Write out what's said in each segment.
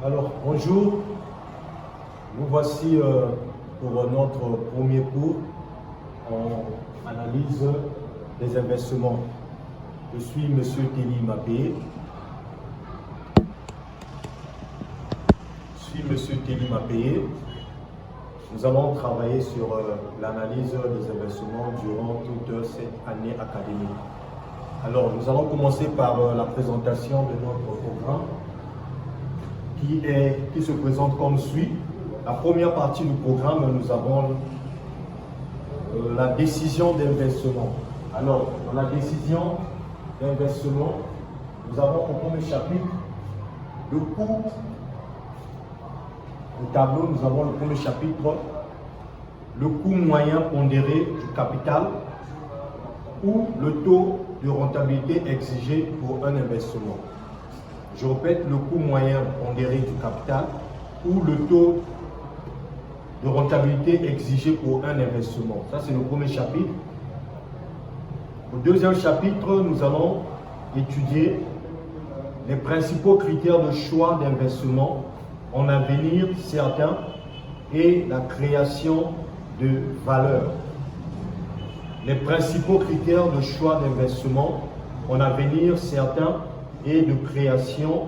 Alors, bonjour. Nous voici pour notre premier cours en analyse des investissements. Je suis M. Teli Mapé. Nous allons travailler sur l'analyse des investissements durant toute cette année académique. Alors, nous allons commencer par la présentation de notre programme qui se présente comme suit. La première partie du programme, nous avons la décision d'investissement. Alors, dans la décision d'investissement, nous avons au premier chapitre le coût. Au tableau, nous avons le premier chapitre, le coût moyen pondéré du capital ou le taux de rentabilité exigé pour un investissement. Je répète, le coût moyen pondéré du capital ou le taux de rentabilité exigé pour un investissement. Ça, c'est le premier chapitre. Au deuxième chapitre, nous allons étudier les principaux critères de choix d'investissement en avenir certain et la création de valeur. Les principaux critères de choix d'investissement en avenir certain et de création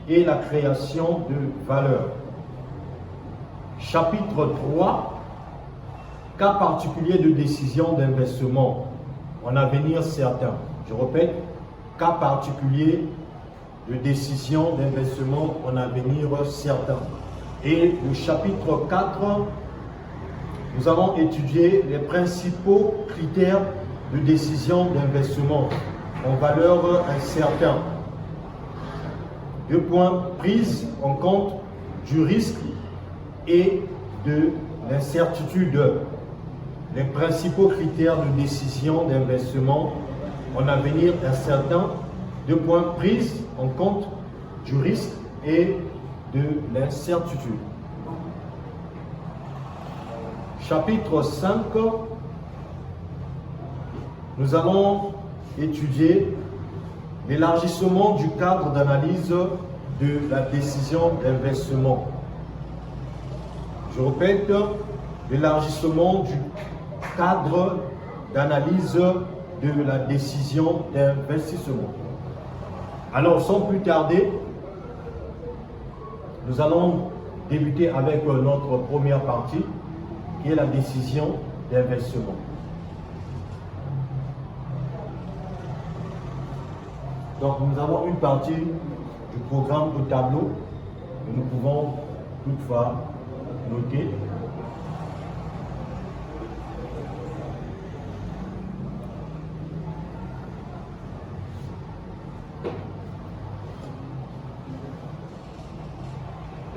et la création de valeur. Chapitre 3, cas particulier de décision d'investissement en avenir certain. Je répète, cas particulier de décision d'investissement en avenir certain. Et le chapitre 4, nous allons étudier les principaux critères de décision d'investissement en valeur incertain. 2 points, prise en compte du risque et de l'incertitude. Les principaux critères de décision d'investissement en avenir incertain. 2 points, prise en compte du risque et de l'incertitude. Chapitre 5, nous allons étudier l'élargissement du cadre d'analyse de la décision d'investissement. Je répète, l'élargissement du cadre d'analyse de la décision d'investissement. Alors, sans plus tarder, nous allons débuter avec notre première partie, qui est la décision d'investissement. Donc, nous avons une partie du programme au tableau que nous pouvons toutefois noter.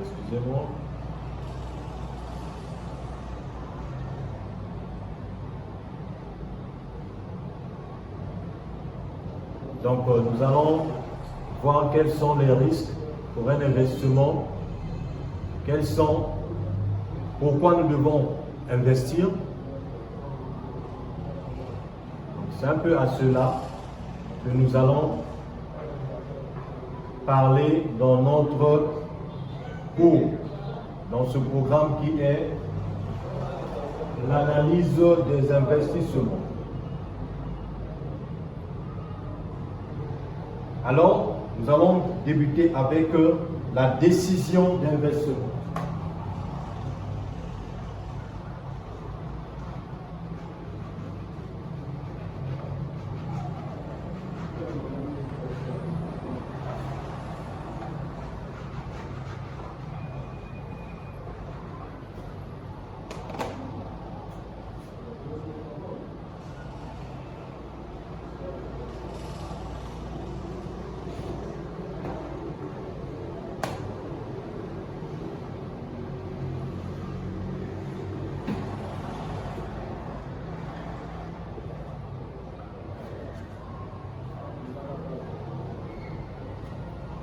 Excusez-moi. Donc, nous allons voir quels sont les risques pour un investissement, pourquoi nous devons investir. C'est un peu à cela que nous allons parler dans notre cours, dans ce programme qui est l'analyse des investissements. Alors, nous allons débuter avec la décision d'investissement.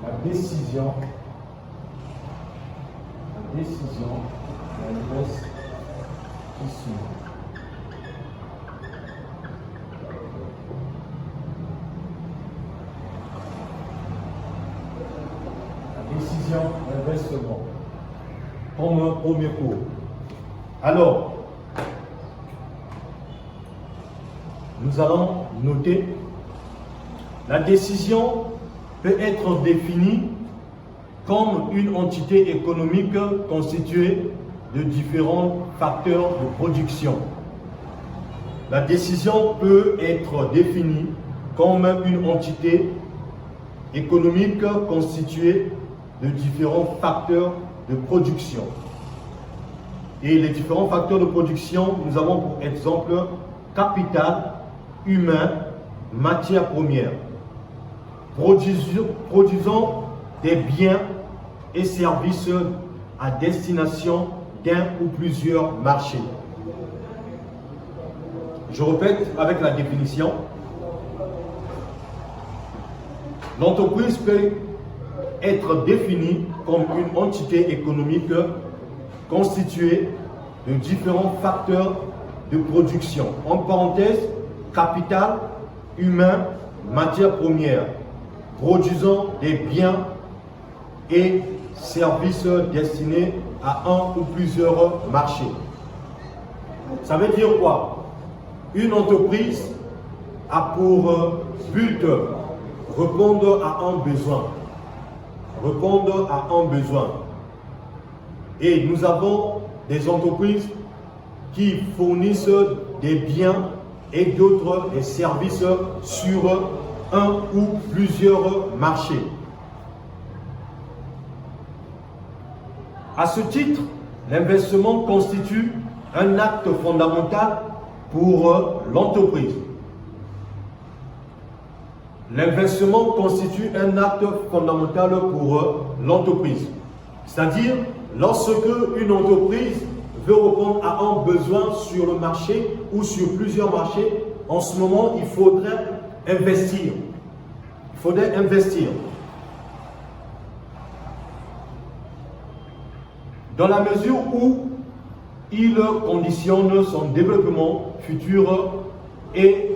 La décision d'investissement. La décision l'investissement comme un premier cours. Alors, nous allons noter la décision peut être définie comme une entité économique constituée de différents facteurs de production. La décision peut être définie comme une entité économique constituée de différents facteurs de production. Et les différents facteurs de production, nous avons pour exemple capital, humain, matières premières. Produisons des biens et services à destination d'un ou plusieurs marchés. Je répète avec la définition. L'entreprise peut être définie comme une entité économique constituée de différents facteurs de production. En parenthèse, capital, humain, matières premières, produisant des biens et services destinés à un ou plusieurs marchés. Ça veut dire quoi? Une entreprise a pour but répondre à un besoin. Répondre à un besoin. Et nous avons des entreprises qui fournissent des biens et d'autres des services sur un ou plusieurs marchés. À ce titre, l'investissement constitue un acte fondamental pour l'entreprise. L'investissement constitue un acte fondamental pour l'entreprise. C'est-à-dire, lorsque une entreprise veut répondre à un besoin sur le marché ou sur plusieurs marchés, en ce moment, il faudrait investir. Il faudrait investir. Dans la mesure où il conditionne son développement futur et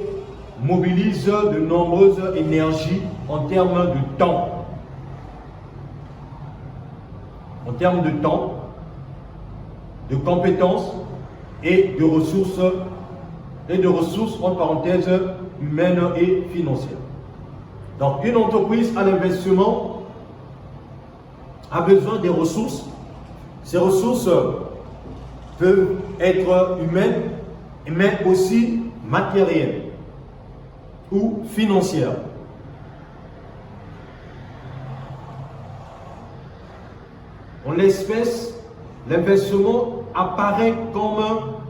mobilise de nombreuses énergies en termes de temps. En termes de temps, de compétences et de ressources en parenthèse humaines et financières. Donc une entreprise à l'investissement a besoin des ressources. Ces ressources peuvent être humaines, mais aussi matérielles ou financières. En l'espèce, l'investissement apparaît comme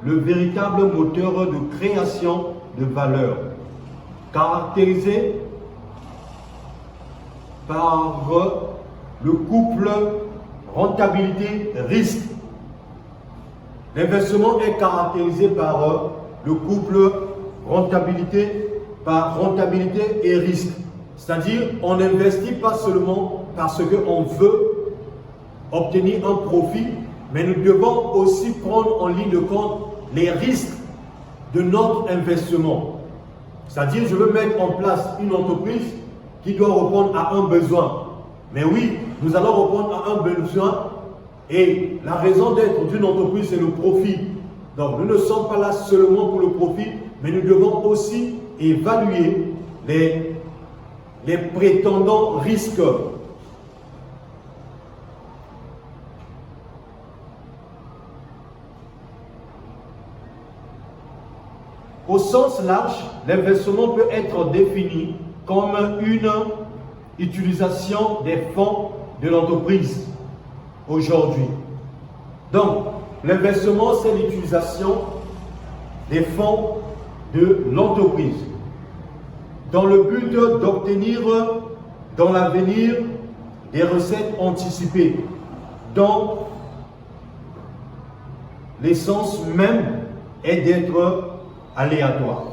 le véritable moteur de création de valeur, caractérisé par le couple rentabilité-risque. L'investissement est caractérisé par le couple rentabilité et risque. C'est-à-dire, on n'investit pas seulement parce qu'on veut obtenir un profit, mais nous devons aussi prendre en ligne de compte les risques de notre investissement. C'est-à-dire, je veux mettre en place une entreprise qui doit répondre à un besoin. Mais oui, nous allons répondre à un besoin et la raison d'être d'une entreprise, c'est le profit. Donc, nous ne sommes pas là seulement pour le profit, mais nous devons aussi évaluer les prétendants risques. Au sens large, l'investissement peut être défini comme une utilisation des fonds de l'entreprise aujourd'hui. Donc, l'investissement, c'est l'utilisation des fonds de l'entreprise dans le but d'obtenir dans l'avenir des recettes anticipées dont l'essence même est d'être aléatoire.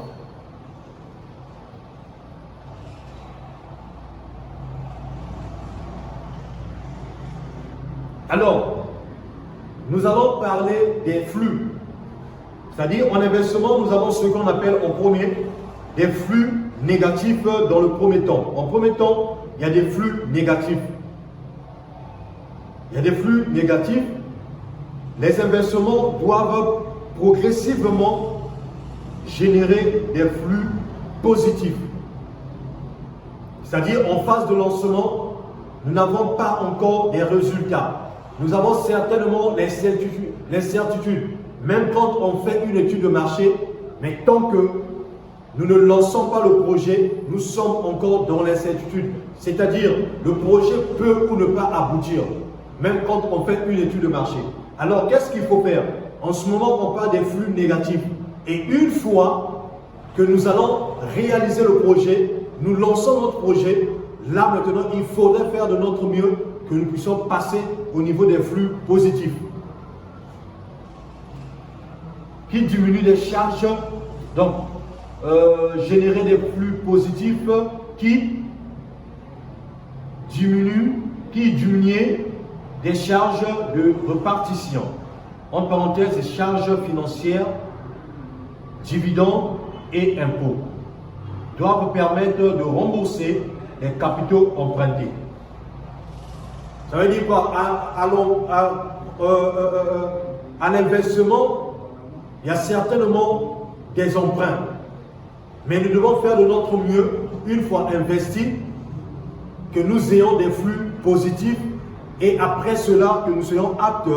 Alors, nous allons parler des flux. C'est-à-dire, en investissement, nous avons ce qu'on appelle en premier des flux négatifs dans le premier temps. En premier temps, il y a des flux négatifs. il y a des flux négatifs, les investissements doivent progressivement générer des flux positifs. C'est-à-dire, en phase de lancement, nous n'avons pas encore des résultats. Nous avons certainement les certitudes, même quand on fait une étude de marché, mais tant que nous ne lançons pas le projet, nous sommes encore dans l'incertitude. C'est-à-dire, le projet peut ou ne pas aboutir, même quand on fait une étude de marché. Alors, qu'est-ce qu'il faut faire? En ce moment, on parle des flux négatifs. Et une fois que nous allons réaliser le projet, nous lançons notre projet, là maintenant, il faudrait faire de notre mieux que nous puissions passer au niveau des flux positifs. Qui diminue les charges, donc générer des flux positifs qui diminuent des charges de répartition. En parenthèse, les charges financières, dividendes et impôts doivent permettre de rembourser les capitaux empruntés. Ça veut dire quoi? À l'investissement, il y a certainement des emprunts. Mais nous devons faire de notre mieux, une fois investis, que nous ayons des flux positifs et après cela, que nous soyons aptes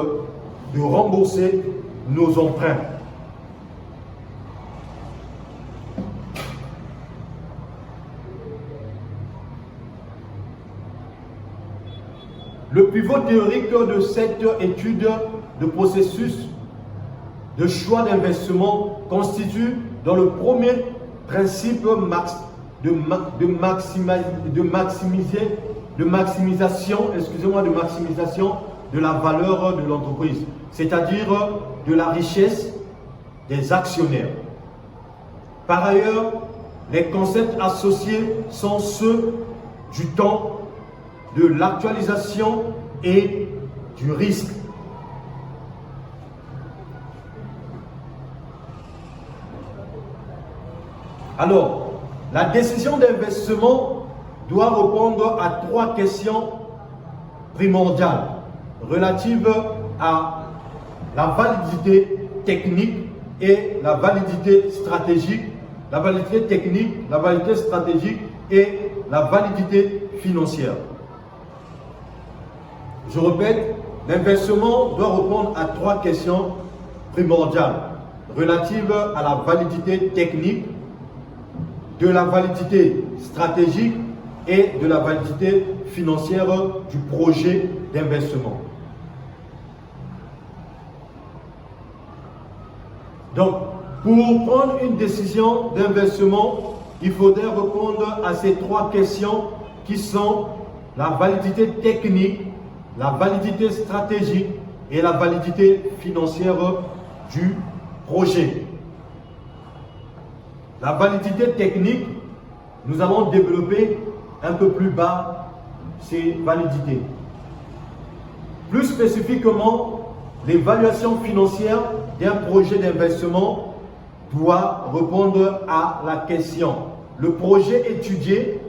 de rembourser nos emprunts. Le pivot théorique de cette étude de processus de choix d'investissement constitue dans le premier principe de maximisation de la valeur de l'entreprise, c'est-à-dire de la richesse des actionnaire. Par ailleurs, les concepts associés sont ceux du temps, de l'actualisation et du risque. Alors, la décision d'investissement doit répondre à 3 questions primordiales relatives à la validité technique et la validité stratégique, la validité technique, la validité stratégique et la validité financière. Je répète, l'investissement doit répondre à 3 questions primordiales relatives à la validité technique, de la validité stratégique et de la validité financière du projet d'investissement. Donc, pour prendre une décision d'investissement, il faudrait répondre à ces 3 questions qui sont la validité technique, la validité stratégique et la validité financière du projet. La validité technique, nous allons développer un peu plus bas ces validités. Plus spécifiquement, l'évaluation financière d'un projet d'investissement doit répondre à la question: le projet étudié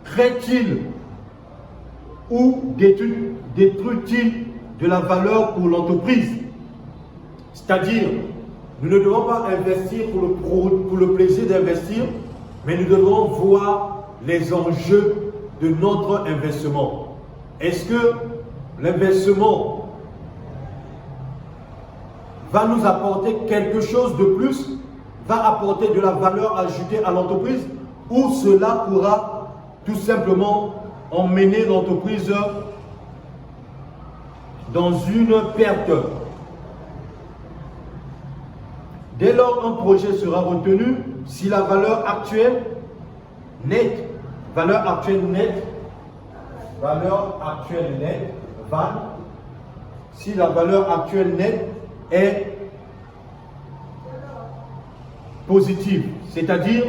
crée-t-il ou détruit-il de la valeur pour l'entreprise? C'est-à-dire, nous ne devons pas investir pour le plaisir d'investir, mais nous devons voir les enjeux de notre investissement. Est-ce que l'investissement va nous apporter quelque chose de plus, va apporter de la valeur ajoutée à l'entreprise, ou cela pourra tout simplement emmener l'entreprise dans une perte? Dès lors, un projet sera retenu si la valeur actuelle nette, si la valeur actuelle nette est positive, c'est-à-dire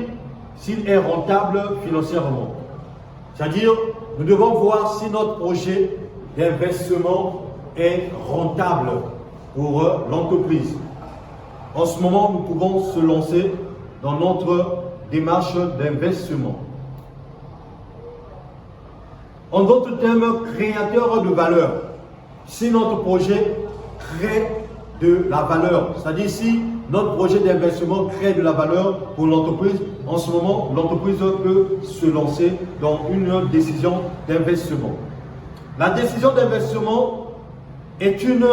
s'il est rentable financièrement. C'est-à-dire, nous devons voir si notre projet d'investissement est rentable pour l'entreprise. En ce moment, nous pouvons se lancer dans notre démarche d'investissement. En d'autres termes, créateur de valeur. Si notre projet crée de la valeur, c'est-à-dire si notre projet d'investissement crée de la valeur pour l'entreprise, en ce moment, l'entreprise peut se lancer dans une décision d'investissement. La décision d'investissement est une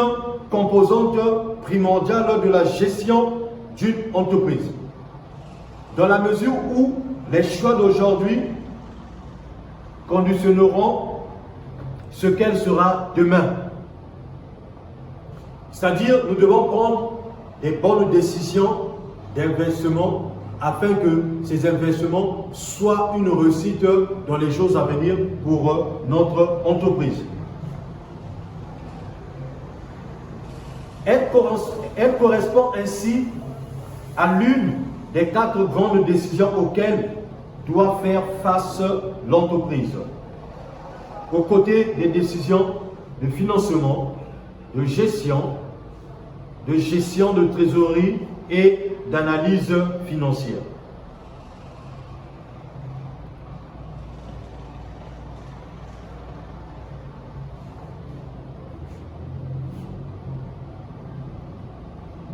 composante primordiale de la gestion d'une entreprise. Dans la mesure où les choix d'aujourd'hui conditionneront ce qu'elle sera demain. C'est-à-dire, nous devons prendre des bonnes décisions d'investissement afin que ces investissements soient une réussite dans les jours à venir pour notre entreprise. Elle correspond ainsi à l'une des 4 grandes décisions auxquelles doit faire face l'entreprise. Aux côtés des décisions de financement, de gestion de trésorerie et d'analyse financière.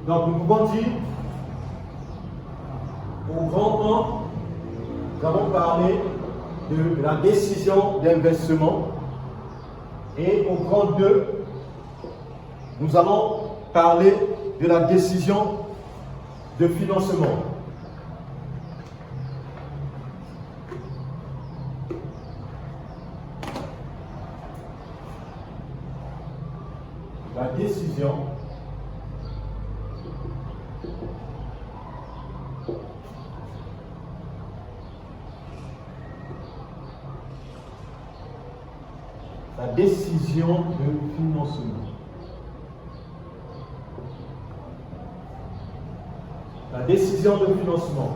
Donc nous pouvons dire, au grand 1, nous avons parlé de la décision d'investissement et au grand 2, nous allons parler de la décision de financement. La décision de financement. La décision de financement.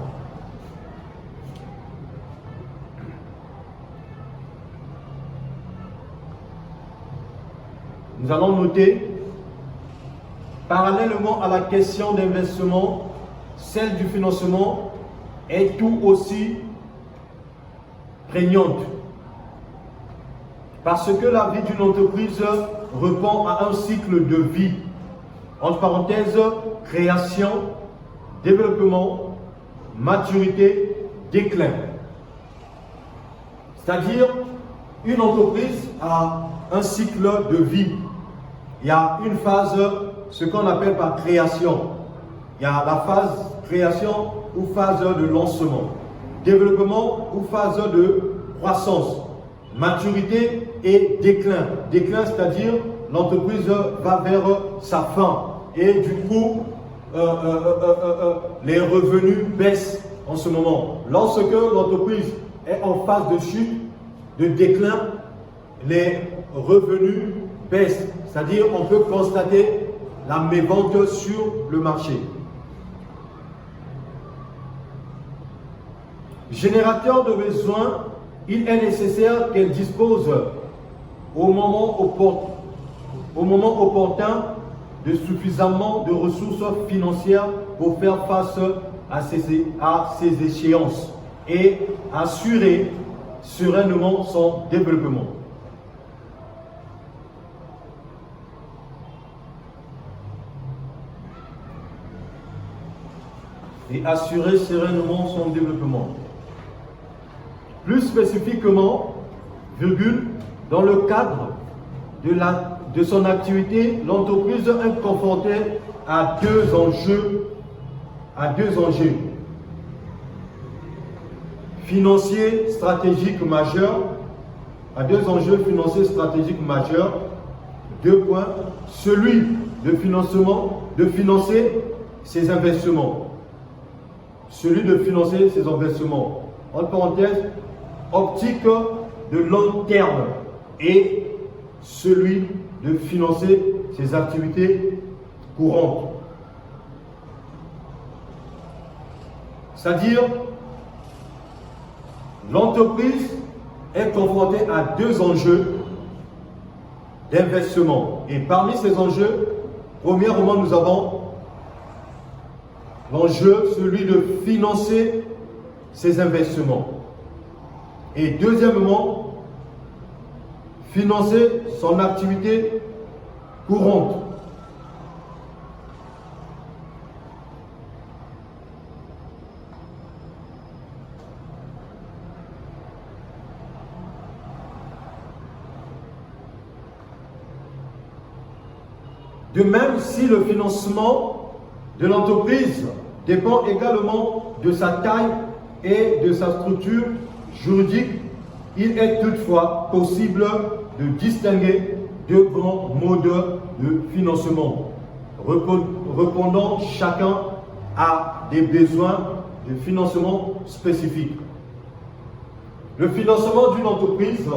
Nous allons noter, parallèlement à la question d'investissement, celle du financement est tout aussi prégnante. Parce que la vie d'une entreprise répond à un cycle de vie, entre parenthèses, création, développement, maturité, déclin. C'est-à-dire, une entreprise a un cycle de vie. Il y a une phase, ce qu'on appelle par création. Il y a la phase création ou phase de lancement. Développement ou phase de croissance. Maturité et déclin. Déclin, c'est-à-dire l'entreprise va vers sa fin. Et du coup, les revenus baissent en ce moment. Lorsque l'entreprise est en phase de chute, de déclin, les revenus baissent. C'est-à-dire on peut constater la mévente sur le marché. Générateur de besoins, il est nécessaire qu'elle dispose au moment opportun de suffisamment de ressources financières pour faire face à ces échéances et assurer sereinement son développement. Et assurer sereinement son développement. Plus spécifiquement, dans le cadre de son activité, l'entreprise est confrontée à deux enjeux financiers stratégiques majeurs, Deux points. Celui de financer ses investissements. En parenthèse, optique de long terme et celui de financer ses activités courantes. C'est-à-dire, l'entreprise est confrontée à deux enjeux d'investissement. Et parmi ces enjeux, premièrement, nous avons l'enjeu, celui de financer ses investissements. Et deuxièmement, financer son activité courante. De même, si le financement de l'entreprise dépend également de sa taille et de sa structure juridique, il est toutefois possible de distinguer deux grands modes de financement, répondant chacun à des besoins de financement spécifiques. Le financement d'une entreprise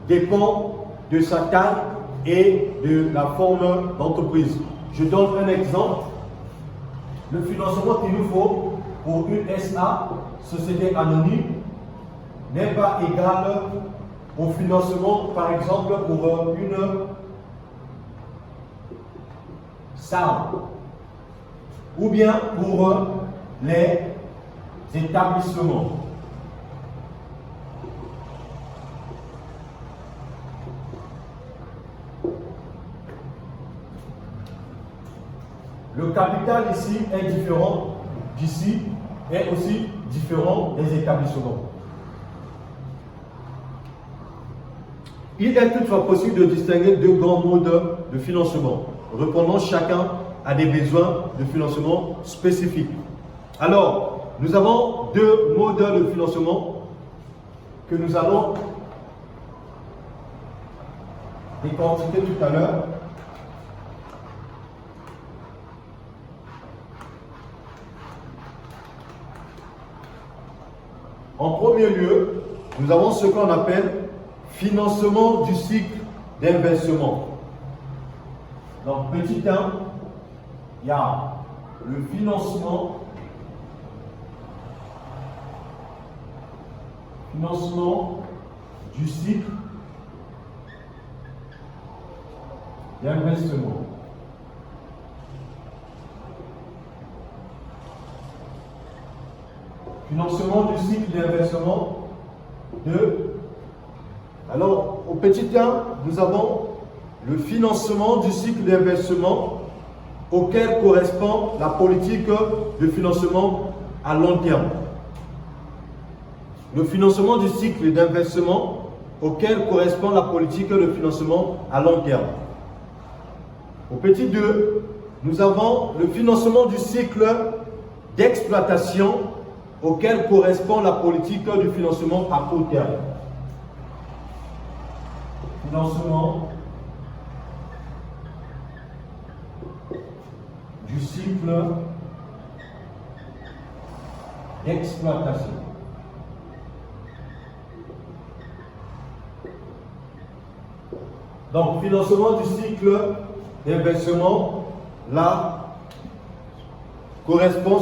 dépend de sa taille et de la forme d'entreprise. Je donne un exemple. Le financement qu'il nous faut pour une SA, société anonyme, n'est pas égal au financement, par exemple, pour une salle ou bien pour les établissements. Le capital ici est différent d'ici et aussi différent des établissements. Il est toutefois possible de distinguer deux grands modes de financement, répondant chacun à des besoins de financement spécifiques. Alors, nous avons deux modes de financement que nous allons décortiquer tout à l'heure. En premier lieu, nous avons ce qu'on appelle financement du cycle d'investissement. Donc, petit 1, il y a le financement du cycle d'investissement. Financement du cycle d'investissement 2. Alors, au petit 1, nous avons le financement du cycle d'investissement auquel correspond la politique de financement à long terme. Le financement du cycle d'investissement auquel correspond la politique de financement à long terme. Au petit 2, nous avons le financement du cycle d'exploitation auquel correspond la politique du financement à court terme. Financement du cycle d'exploitation. Donc, financement du cycle d'investissement,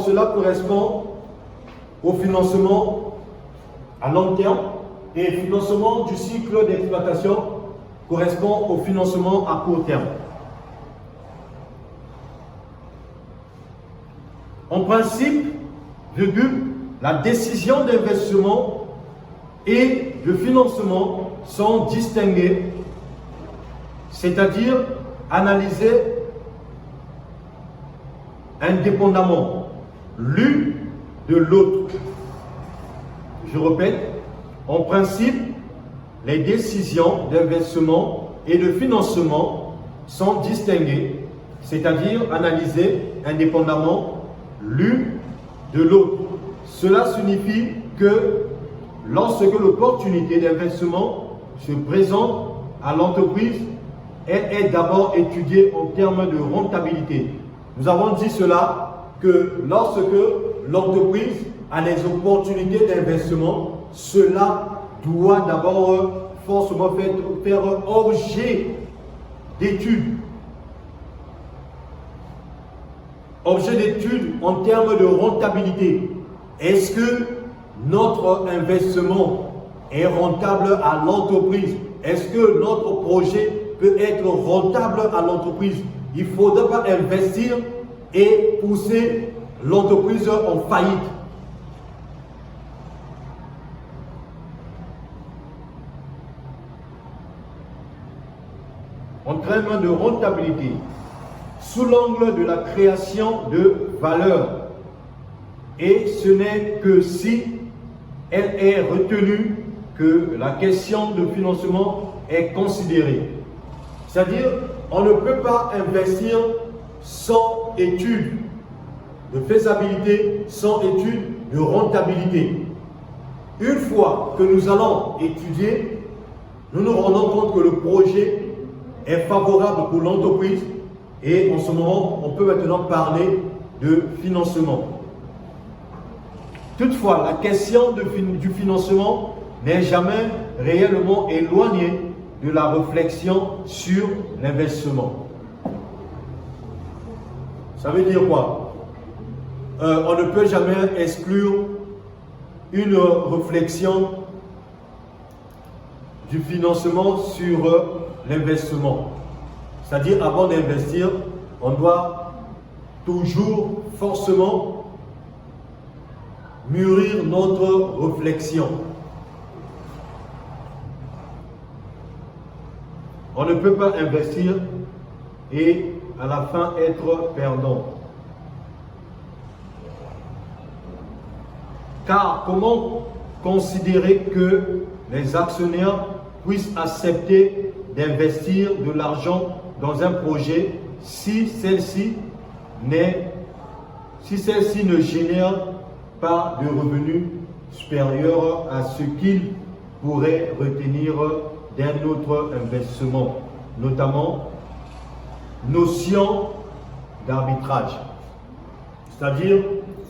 cela correspond au financement à long terme et le financement du cycle d'exploitation correspond au financement à court terme. En principe, la décision d'investissement et de financement sont distinguées, c'est-à-dire analysées indépendamment l'une de l'autre. Je répète, en principe, les décisions d'investissement et de financement sont distinguées, c'est-à-dire analysées indépendamment l'une de l'autre. Cela signifie que lorsque l'opportunité d'investissement se présente à l'entreprise, elle est d'abord étudiée en termes de rentabilité. Nous avons dit cela, que lorsque l'entreprise a des opportunités d'investissement, cela doit d'abord forcément faire objet d'études. Objet d'études en termes de rentabilité. Est-ce que notre investissement est rentable à l'entreprise? Est-ce que notre projet peut être rentable à l'entreprise? Il ne faudra pas investir et pousser l'entreprise en faillite. en termes de rentabilité, sous l'angle de la création de valeur. Et ce n'est que si elle est retenue que la question de financement est considérée. C'est-à-dire, on ne peut pas investir sans étude de faisabilité, sans étude de rentabilité. Une fois que nous allons étudier, nous nous rendons compte que le projet est favorable pour l'entreprise et en ce moment, on peut maintenant parler de financement. Toutefois, la question du financement n'est jamais réellement éloignée de la réflexion sur l'investissement. Ça veut dire quoi? On ne peut jamais exclure une réflexion du financement sur l'investissement. C'est-à-dire, avant d'investir, on doit toujours forcément mûrir notre réflexion. On ne peut pas investir et à la fin être perdant. Car comment considérer que les actionnaires puissent accepter d'investir de l'argent dans un projet si celle-ci ne génère pas de revenus supérieurs à ce qu'ils pourraient retenir d'un autre investissement, notamment notion d'arbitrage. C'est-à-dire,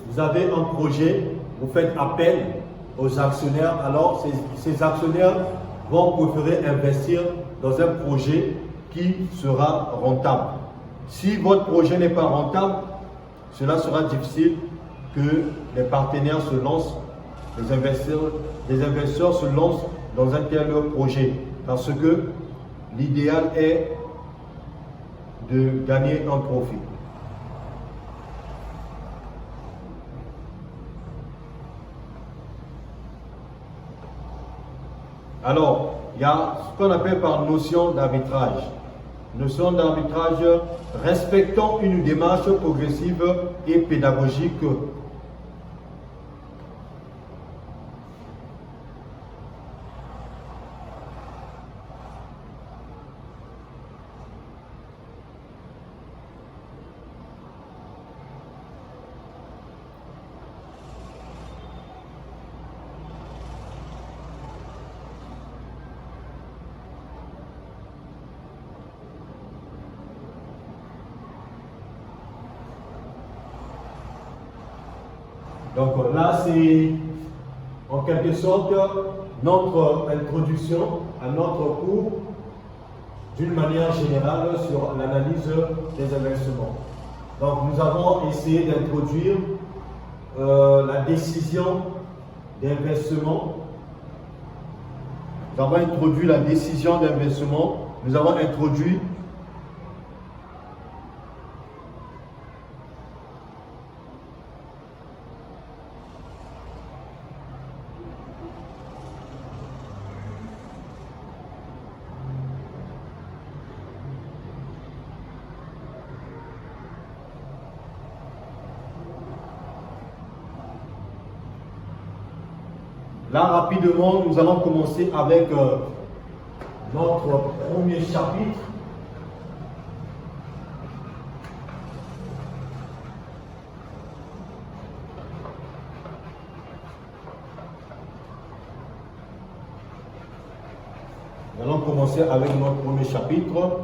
vous avez un projet, vous faites appel aux actionnaires, alors ces actionnaires vont préférer investir dans un projet qui sera rentable. Si votre projet n'est pas rentable, cela sera difficile que les partenaires se lancent, les investisseurs se lancent dans un tel projet. Parce que l'idéal est de gagner un profit. Alors, il y a ce qu'on appelle par notion d'arbitrage. Notion d'arbitrage respectant une démarche progressive et pédagogique. Donc là, c'est en quelque sorte notre introduction à notre cours d'une manière générale sur l'analyse des investissements. Donc nous avons essayé d'introduire la décision d'investissement. Nous avons introduit la décision d'investissement. Nous avons introduit là, rapidement, nous allons commencer avec notre premier chapitre. Nous allons commencer avec notre premier chapitre.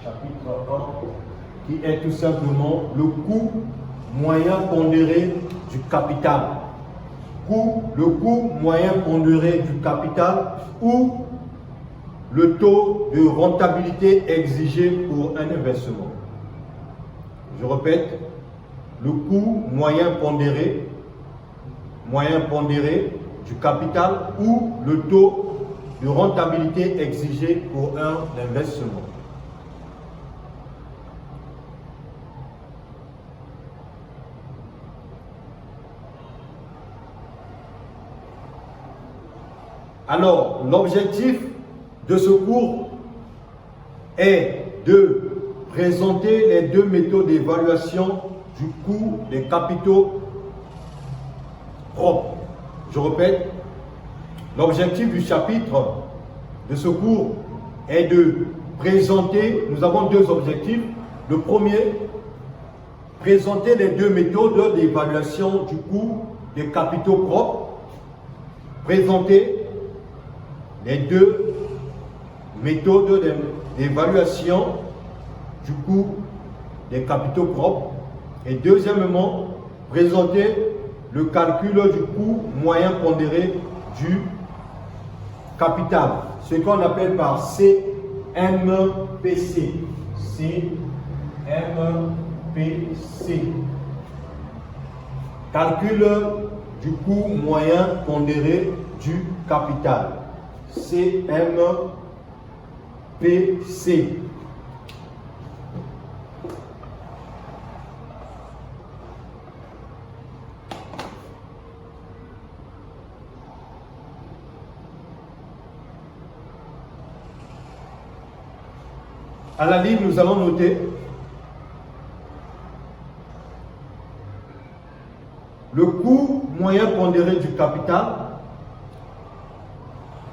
Chapitre 1. Qui est tout simplement le coût moyen pondéré du capital. Le coût moyen pondéré du capital ou le taux de rentabilité exigé pour un investissement. Je répète, le coût moyen pondéré du capital ou le taux de rentabilité exigé pour un investissement. Alors, l'objectif de ce cours est de présenter les deux méthodes d'évaluation du coût des capitaux propres. Je répète, l'objectif du chapitre de ce cours est de présenter, nous avons deux objectifs. Le premier, présenter les deux méthodes d'évaluation du coût des capitaux propres. Présenter les deux méthodes d'évaluation du coût des capitaux propres. Et deuxièmement, présenter le calcul du coût moyen pondéré du capital, ce qu'on appelle par CMPC. CMPC. Calcul du coût moyen pondéré du capital. CMPC. À la ligne, nous allons noter le coût moyen pondéré du capital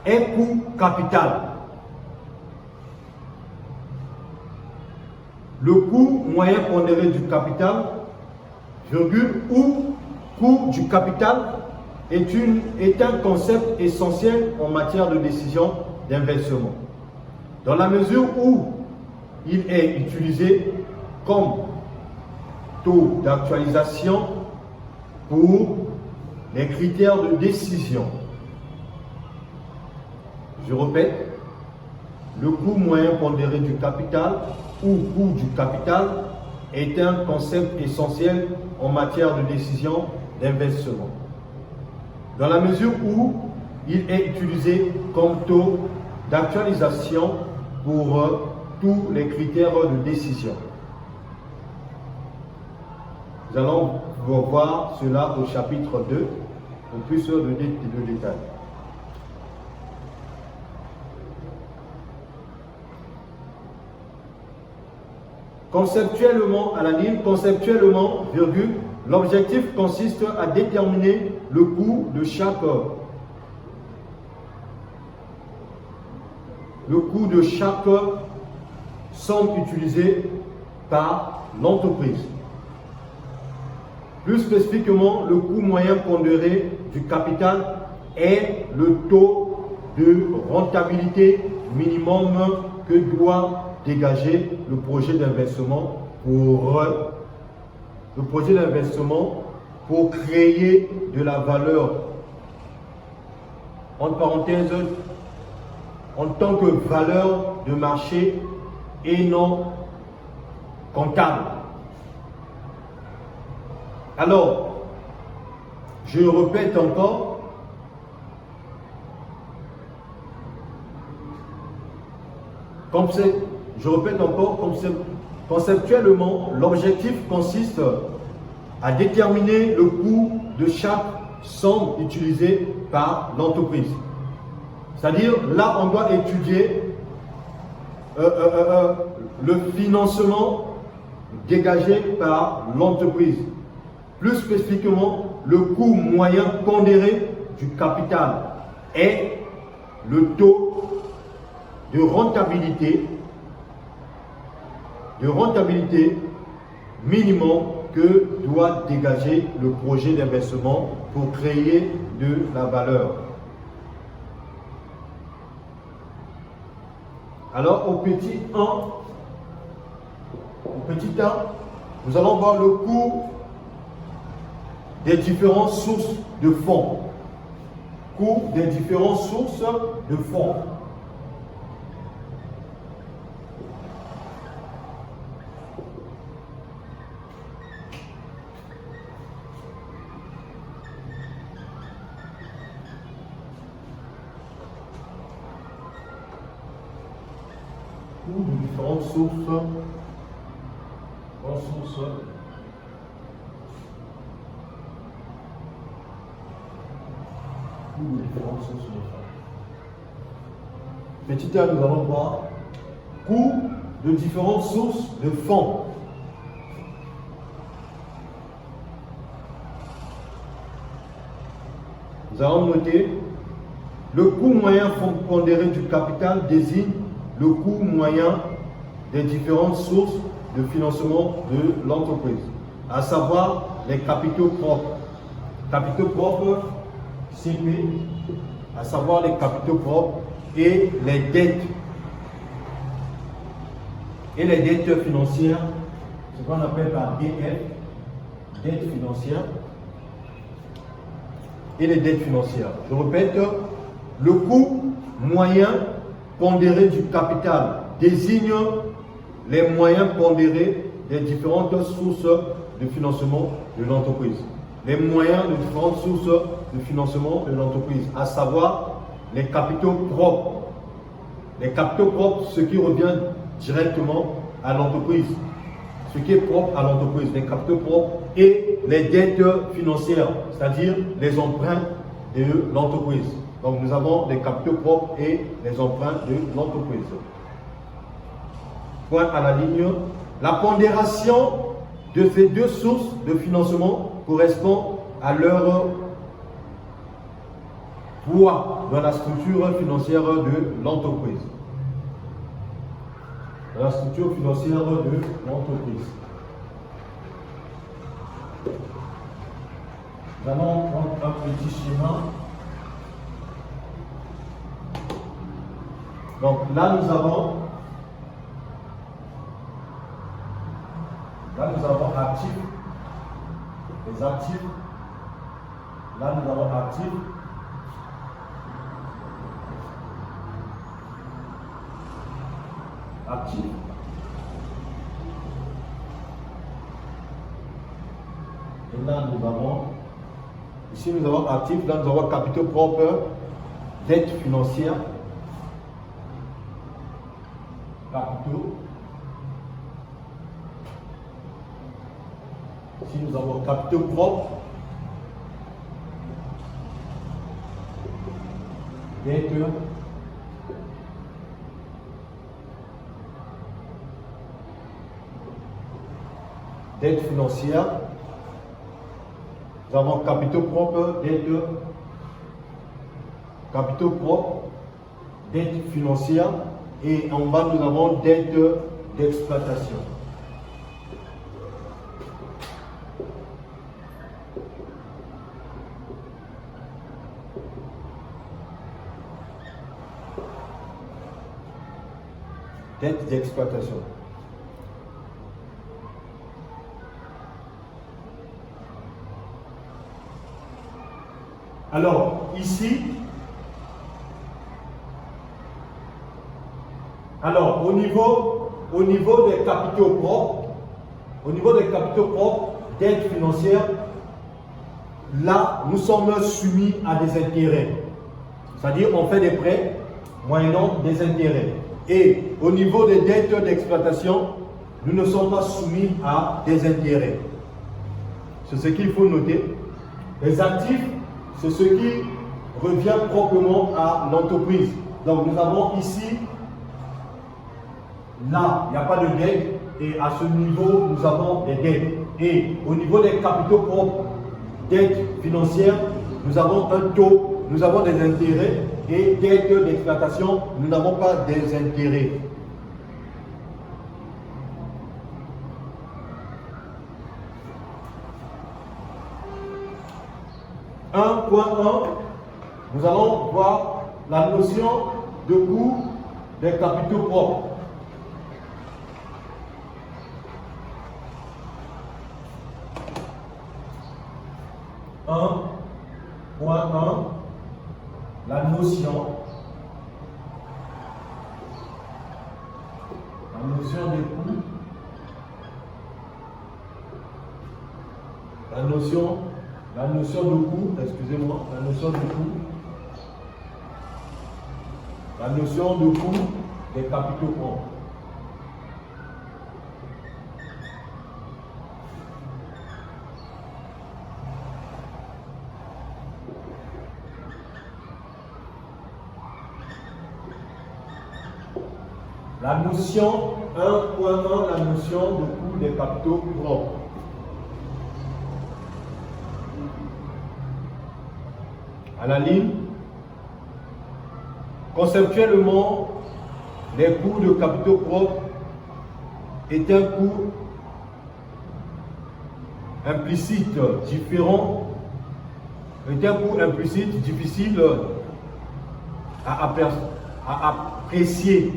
est coût capital. Le coût moyen pondéré du capital, virgule, ou coût du capital est un concept essentiel en matière de décision d'investissement. Dans la mesure où il est utilisé comme taux d'actualisation pour les critères de décision. Je répète, le coût moyen pondéré du capital ou coût du capital est un concept essentiel en matière de décision d'investissement. Dans la mesure où il est utilisé comme taux d'actualisation pour tous les critères de décision. Nous allons voir cela au chapitre 2, en plus de détails. Conceptuellement, à la ligne, conceptuellement, virgule, l'objectif consiste à déterminer le coût de chaque somme utilisée par l'entreprise. Plus spécifiquement, le coût moyen pondéré du capital est le taux de rentabilité minimum que doit dégager le projet d'investissement pour créer de la valeur, entre parenthèses, en tant que valeur de marché et non comptable. Alors, je répète encore, conceptuellement, l'objectif consiste à déterminer le coût de chaque somme utilisée par l'entreprise. C'est-à-dire, là, on doit étudier le financement dégagé par l'entreprise. Plus spécifiquement, le coût moyen pondéré du capital est le taux de rentabilité minimum que doit dégager le projet d'investissement pour créer de la valeur. Alors, au petit 1, nous allons voir le coût des différentes sources de fonds. Coût des différentes sources de fonds. Coût de différentes sources. Coût de différentes sources de fonds. Petit 1, nous allons voir coût de différentes sources de fonds. Nous allons noter le coût moyen pondéré du capital désigne le coût moyen des différentes sources de financement de l'entreprise, à savoir les capitaux propres. Capitaux propres, CP, à savoir les capitaux propres et les dettes. Et les dettes financières, ce qu'on appelle par DF, dettes financières. Et les dettes financières. Je répète, le coût moyen pondéré du capital désigne les moyens pondérés des différentes sources de financement de l'entreprise. Les moyens de différentes sources de financement de l'entreprise, à savoir les capitaux propres. Les capitaux propres, ce qui revient directement à l'entreprise. Ce qui est propre à l'entreprise, les capitaux propres et les dettes financières, c'est-à-dire les emprunts de l'entreprise. Donc nous avons les capitaux propres et les emprunts de l'entreprise. Point à la ligne. La pondération de ces deux sources de financement correspond à leur poids dans la structure financière de l'entreprise. Dans la structure financière de l'entreprise. Nous allons prendre un petit schéma. Donc là nous avons actifs, les actifs. Là nous avons actifs. Actifs. Et là nous avons, ici nous avons actifs, là nous avons capitaux propres, dettes financières, capitaux. Ici nous avons capitaux propres, dettes, dettes financières. Nous avons capitaux propres, dettes, capitaux propres, dettes financières, et en bas nous avons dettes d'exploitation. Dettes d'exploitation. Alors, ici, au niveau des capitaux propres, dettes financières, là, nous sommes soumis à des intérêts. C'est-à-dire, on fait des prêts moyennant des intérêts. Et au niveau des dettes d'exploitation, nous ne sommes pas soumis à des intérêts. C'est ce qu'il faut noter. Les actifs, c'est ce qui revient proprement à l'entreprise. Donc nous avons ici, là, il n'y a pas de dette, et à ce niveau, nous avons des dettes. Et au niveau des capitaux propres, dettes financières, nous avons un taux, nous avons des intérêts, et dettes d'exploitation, nous n'avons pas des intérêts. Nous allons voir la notion de coût des capitaux propres. La notion des coûts, la notion de coût, excusez-moi, la notion de coût des capitaux propres. La notion 1.1, la notion de coût des capitaux propres. À la ligne, conceptuellement, les coûts de capitaux propres est un coût implicite différent, est un coût implicite difficile à apprécier.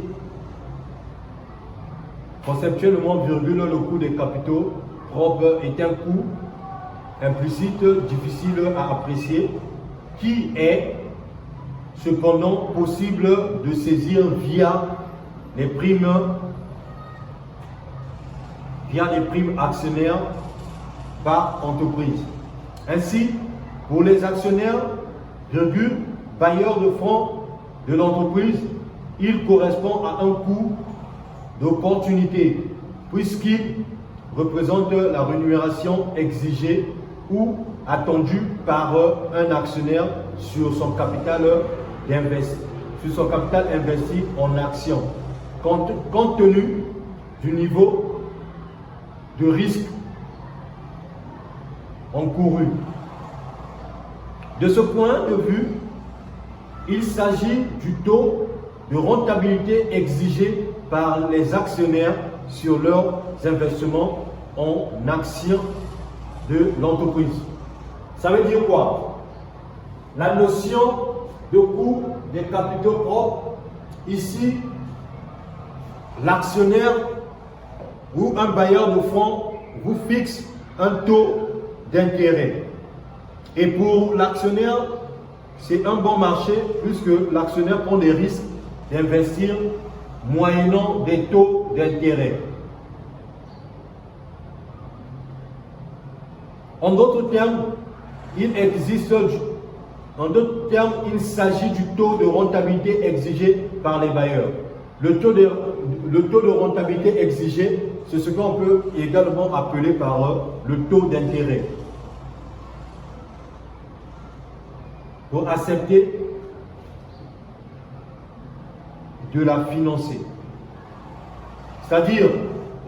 Conceptuellement, virgule, le coût des capitaux propres est un coût implicite difficile à apprécier qui est cependant possible de saisir via les primes actionnaires par entreprise. Ainsi, pour les actionnaires, bailleurs de fonds de l'entreprise, il correspond à un coût d'opportunité puisqu'il représente la rémunération exigée ou attendue par un actionnaire sur son capital investi en actions, compte tenu du niveau de risque encouru. De ce point de vue, il s'agit du taux de rentabilité exigé par les actionnaires sur leurs investissements en actions de l'entreprise. Ça veut dire quoi? La notion de coût des capitaux propres, ici, l'actionnaire ou un bailleur de fonds vous fixe un taux d'intérêt. Et pour l'actionnaire, c'est un bon marché puisque l'actionnaire prend des risques d'investir moyennant des taux d'intérêt. En d'autres termes, il s'agit du taux de rentabilité exigé par les bailleurs. Le taux de rentabilité exigé, c'est ce qu'on peut également appeler par le taux d'intérêt. Pour accepter de la financer. C'est-à-dire,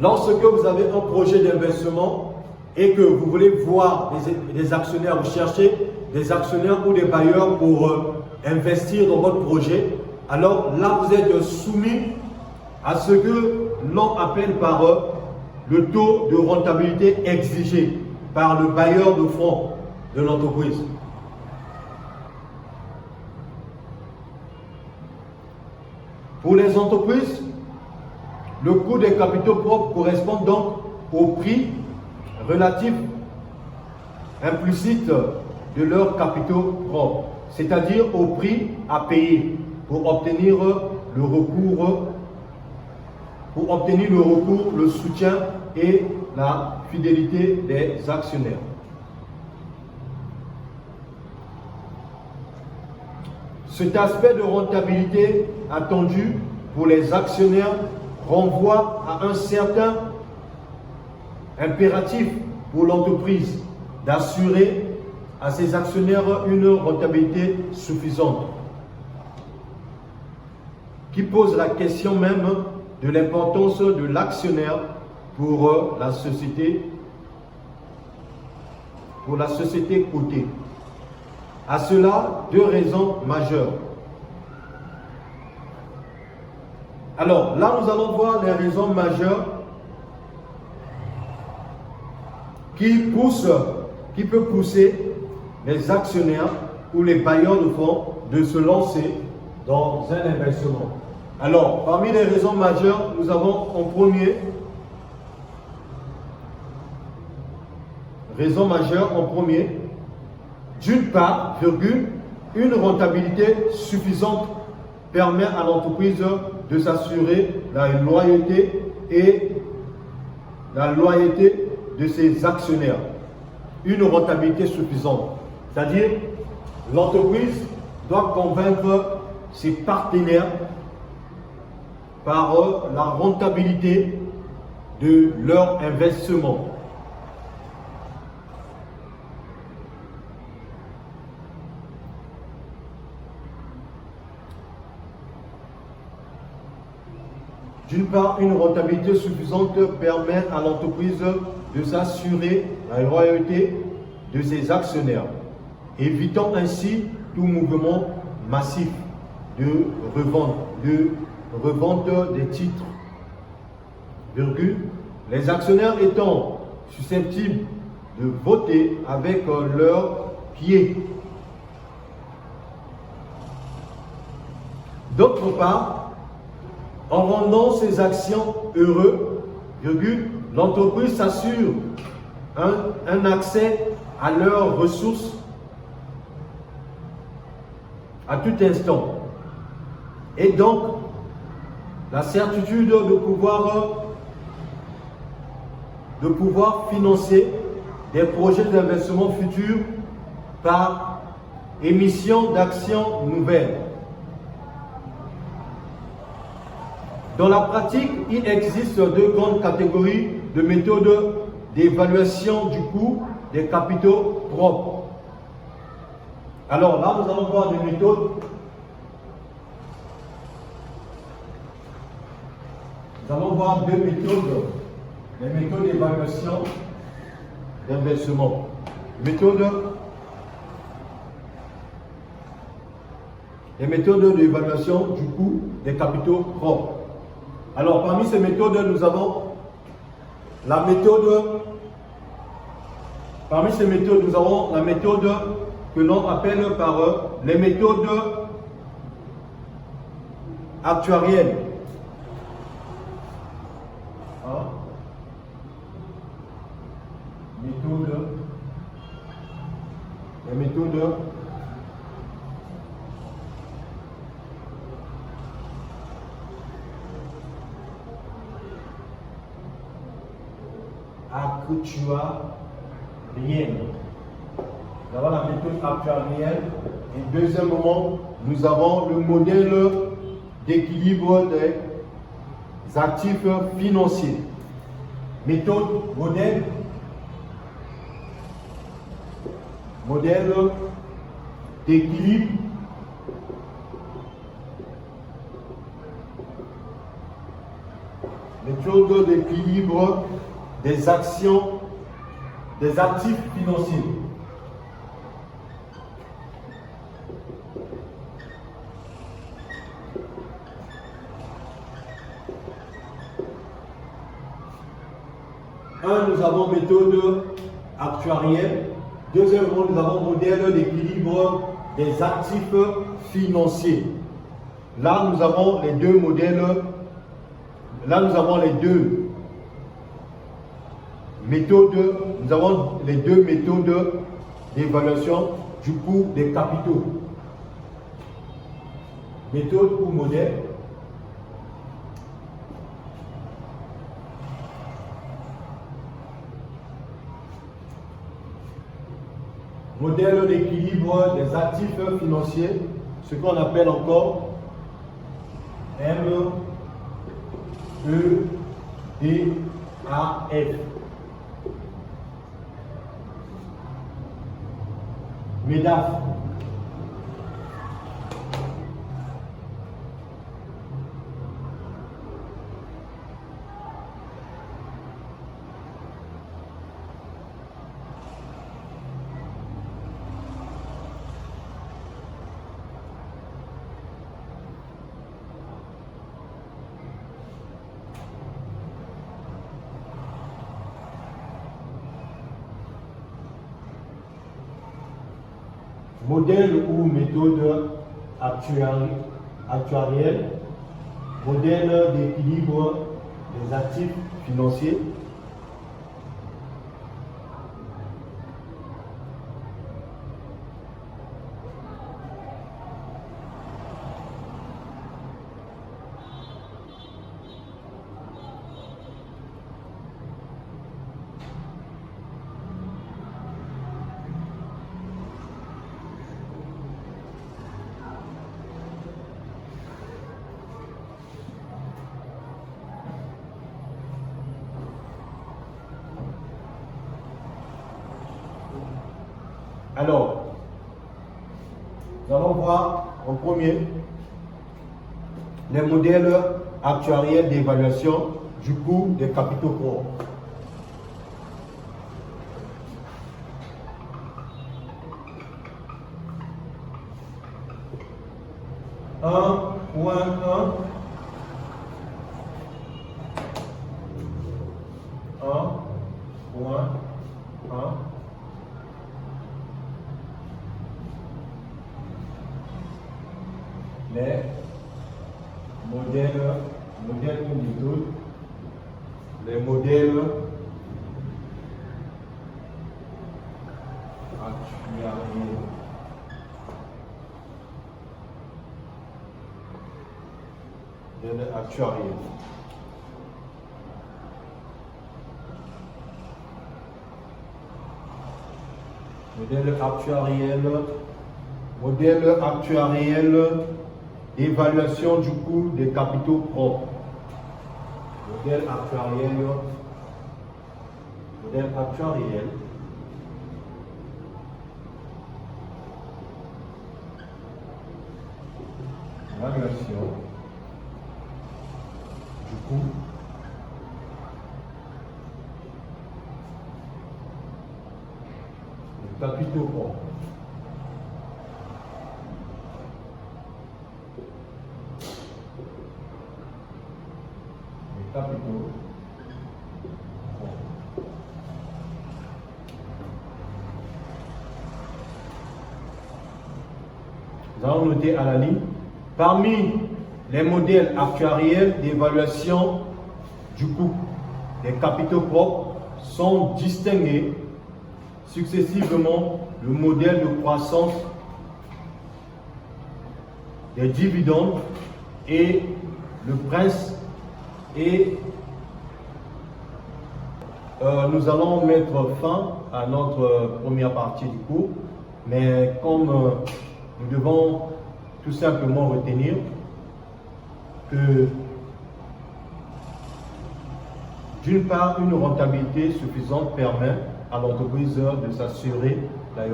lorsque vous avez un projet d'investissement et que vous voulez voir des actionnaires, vous cherchez des actionnaires ou des bailleurs pour investir dans votre projet, alors là, vous êtes soumis à ce que l'on appelle par le taux de rentabilité exigé par le bailleur de fonds de l'entreprise. Pour les entreprises, le coût des capitaux propres correspond donc au prix relatif implicite de leurs capitaux propres, c'est-à-dire au prix à payer pour obtenir le recours, le soutien et la fidélité des actionnaires. Cet aspect de rentabilité attendu pour les actionnaires renvoie à un certain impératif pour l'entreprise d'assurer à ses actionnaires une rentabilité suffisante, qui pose la question même de l'importance de l'actionnaire pour la société cotée. À cela, deux raisons majeures. Alors, là, nous allons voir les raisons majeures qui peuvent pousser les actionnaires ou les bailleurs de fonds de se lancer dans un investissement. Alors, parmi les raisons majeures, nous avons en premier, d'une part, une rentabilité suffisante permet à l'entreprise de s'assurer la loyauté de ses actionnaires. Une rentabilité suffisante. C'est-à-dire, l'entreprise doit convaincre ses partenaires par la rentabilité de leur investissement. D'une part, une rentabilité suffisante permet à l'entreprise de s'assurer la loyauté de ses actionnaires, évitant ainsi tout mouvement massif de revente des titres. Les actionnaires étant susceptibles de voter avec leurs pieds. D'autre part, en rendant ses actions heureux, l'entreprise s'assure un accès à leurs ressources à tout instant. Et donc, la certitude de pouvoir financer des projets d'investissement futurs par émission d'actions nouvelles. Dans la pratique, il existe deux grandes catégories de méthodes d'évaluation du coût des capitaux propres. Alors là, nous allons voir des méthodes. Nous allons voir deux méthodes, les méthodes d'évaluation d'investissement. Les méthodes d'évaluation du coût des capitaux propres. Alors, parmi ces méthodes, nous avons la méthode que l'on appelle par les méthodes actuarielles. Les méthodes actuarielles. Nous avons la méthode actuarielle. Et deuxièmement, nous avons le modèle d'équilibre des actifs financiers. Modèle d'équilibre des actifs financiers. Nous avons méthode actuarielle. Deuxièmement, nous avons modèle d'équilibre des actifs financiers. Là, nous avons les deux modèles. Là, nous avons les deux méthodes. Nous avons les deux méthodes d'évaluation du coût des capitaux. Méthode ou modèle. Modèle d'équilibre des actifs financiers, ce qu'on appelle encore MEDAF. MEDAF. Modèle ou méthode actuarielle, modèle d'équilibre des actifs financiers. Alors, nous allons voir en premier les modèles actuariel d'évaluation du coût des capitaux propres. Les modèles d'études, les modèles actuariels. Modèle actuariel d'évaluation du coût des capitaux propres. Modèle actuariel évaluation du coût des capitaux propres. Nous allons noter à la ligne. Parmi les modèles actuariels d'évaluation du coût des capitaux propres sont distingués successivement le modèle de croissance des dividendes et le prince. Et nous allons mettre fin à notre première partie du cours, mais comme nous devons tout simplement retenir que d'une part, une rentabilité suffisante permet à l'entreprise de s'assurer la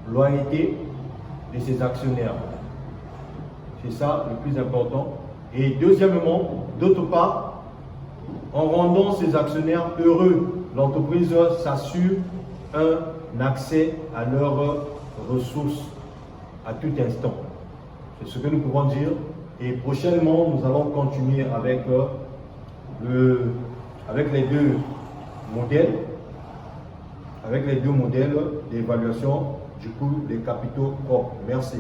loyauté de ses actionnaires. C'est ça le plus important. Et deuxièmement, d'autre part, en rendant ses actionnaires heureux, l'entreprise s'assure un accès à leurs ressources à tout instant. C'est ce que nous pouvons dire. Et prochainement, nous allons continuer avec, les deux modèles d'évaluation du coût des capitaux propres. Merci.